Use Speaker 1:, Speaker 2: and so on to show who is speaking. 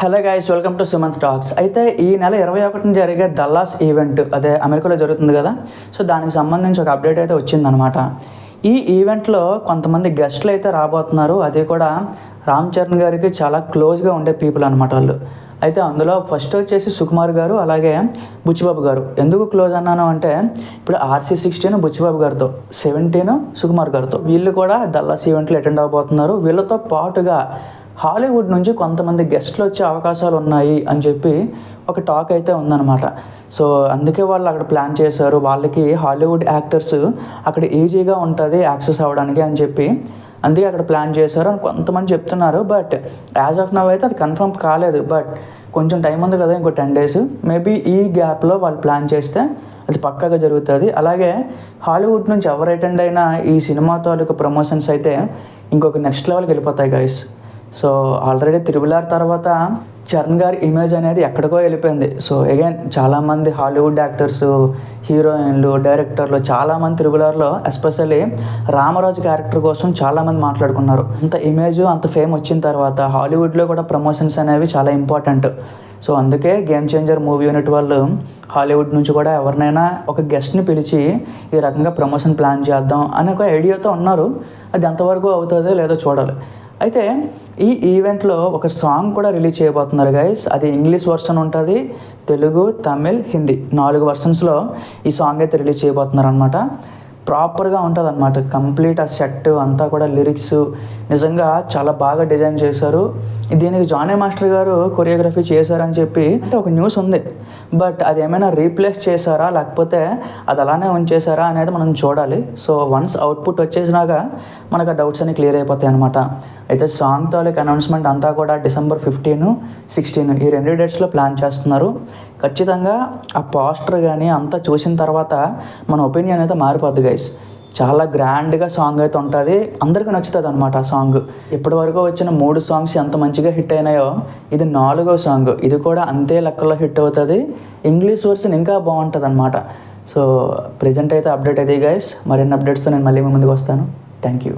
Speaker 1: Hello guys, welcome to Sumanth talks. అయితే ఈ నెల 21న జరిగే దల్లాస్ ఈవెంట్ అదే అమెరికాలో జరుగుతుంది కదా. సో దానికి సంబంధించి ఒక అప్డేట్ అయితే వచ్చిందనమాట. ఈ ఈవెంట్లో కొంతమంది గెస్ట్లు అయితే రాబోతున్నారు. అది కూడా రామ్ చరణ్ గారికి చాలా క్లోజ్గా ఉండే పీపుల్ అనమాట వాళ్ళు. అయితే అందులో ఫస్ట్ వచ్చేసి సుకుమార్ గారు, అలాగే బుచ్చిబాబు గారు. ఎందుకు క్లోజ్ అన్నాను అంటే, ఇప్పుడు RC16 బుచ్చిబాబు గారితో, 17 సుకుమార్ గారితో, వీళ్ళు కూడా దల్లాస్ ఈవెంట్లో అటెండ్ అవబోతున్నారు. వీళ్ళతో పాటుగా హాలీవుడ్ నుంచి కొంతమంది గెస్ట్లు వచ్చే అవకాశాలు ఉన్నాయి అని చెప్పి ఒక టాక్ అయితే ఉందన్నమాట. సో అందుకే వాళ్ళు అక్కడ ప్లాన్ చేశారు. వాళ్ళకి హాలీవుడ్ యాక్టర్స్ అక్కడ ఈజీగా ఉంటుంది యాక్సెస్ అవ్వడానికి అని చెప్పి అందుకే అక్కడ ప్లాన్ చేశారు అని కొంతమంది చెప్తున్నారు. బట్ యాజ్ ఆఫ్ నవ్ అయితే అది కన్ఫర్మ్ కాలేదు. బట్ కొంచెం టైం ఉంది కదా, ఇంకో 10 days. మేబీ ఈ గ్యాప్లో వాళ్ళు ప్లాన్ చేస్తే అది పక్కాగా జరుగుతుంది. అలాగే హాలీవుడ్ నుంచి ఎవరు అటెండ్ అయినా ఈ సినిమా తాలూకు ప్రమోషన్స్ అయితే ఇంకొక నెక్స్ట్ లెవెల్కి వెళ్ళిపోతాయి గైస్. సో ఆల్రెడీ RRR తర్వాత చరణ్ గారి ఇమేజ్ అనేది ఎక్కడికో వెళ్ళిపోయింది. సో అగైన్ చాలామంది హాలీవుడ్ యాక్టర్స్, హీరోయిన్లు, డైరెక్టర్లు చాలామంది RRRలో ఎస్పెషల్లీ రామరాజు క్యారెక్టర్ కోసం చాలామంది మాట్లాడుకున్నారు. అంత ఇమేజ్, అంత ఫేమ్ వచ్చిన తర్వాత హాలీవుడ్లో కూడా ప్రమోషన్స్ అనేవి చాలా ఇంపార్టెంట్. సో అందుకే గేమ్ చేంజర్ మూవీ యూనిట్ వాళ్ళు హాలీవుడ్ నుంచి కూడా ఎవరినైనా ఒక గెస్ట్ని పిలిచి ఈ రకంగా ప్రమోషన్ ప్లాన్ చేద్దాం అని ఒక ఐడియాతో ఉన్నారు. అది ఎంతవరకు అవుతుందో లేదో చూడాలి. అయితే ఈ ఈవెంట్లో ఒక సాంగ్ కూడా రిలీజ్ చేయబోతున్నారు గైస్. అది ఇంగ్లీష్ వర్షన్ ఉంటుంది, తెలుగు, తమిళ్, హిందీ 4 వర్షన్స్లో ఈ సాంగ్ అయితే రిలీజ్ చేయబోతున్నారు అనమాట. ప్రాపర్గా ఉంటుంది అనమాట. కంప్లీట్ ఆ సెట్ అంతా కూడా లిరిక్స్ నిజంగా చాలా బాగా డిజైన్ చేశారు. దీనికి జానీ మాస్టర్ గారు కొరియోగ్రఫీ చేశారని చెప్పి ఒక న్యూస్ ఉంది. బట్ అది ఏమైనా రీప్లేస్ చేశారా లేకపోతే అది అలానే ఉంచేశారా అనేది మనం చూడాలి. సో వన్స్ అవుట్పుట్ వచ్చేసినాక మనకు ఆ డౌట్స్ అన్ని క్లియర్ అయిపోతాయి అనమాట. అయితే సాంగ్ తాలూకు అనౌన్స్మెంట్ అంతా కూడా December 15, 16 ఈ 2 డేట్స్లో ప్లాన్ చేస్తున్నారు. ఖచ్చితంగా ఆ పోస్టర్ కానీ అంతా చూసిన తర్వాత మన ఒపీనియన్ అయితే మారిపోద్ది గైస్. చాలా గ్రాండ్గా సాంగ్ అయితే ఉంటుంది, అందరికీ నచ్చుతుంది అనమాట ఆ సాంగ్. ఇప్పటి వరకు వచ్చిన 3 సాంగ్స్ ఎంత మంచిగా హిట్ అయినాయో ఇది 4వ సాంగ్. ఇది కూడా అంతే లెక్కలో హిట్ అవుతుంది. ఇంగ్లీష్ వర్షన్ ఇంకా బాగుంటుంది అనమాట. సో ప్రజెంట్ అయితే అప్డేట్ అయితే గైస్. మరిన్ని అప్డేట్స్తో నేను మళ్ళీ మీ ముందుకు వస్తాను. Thank you.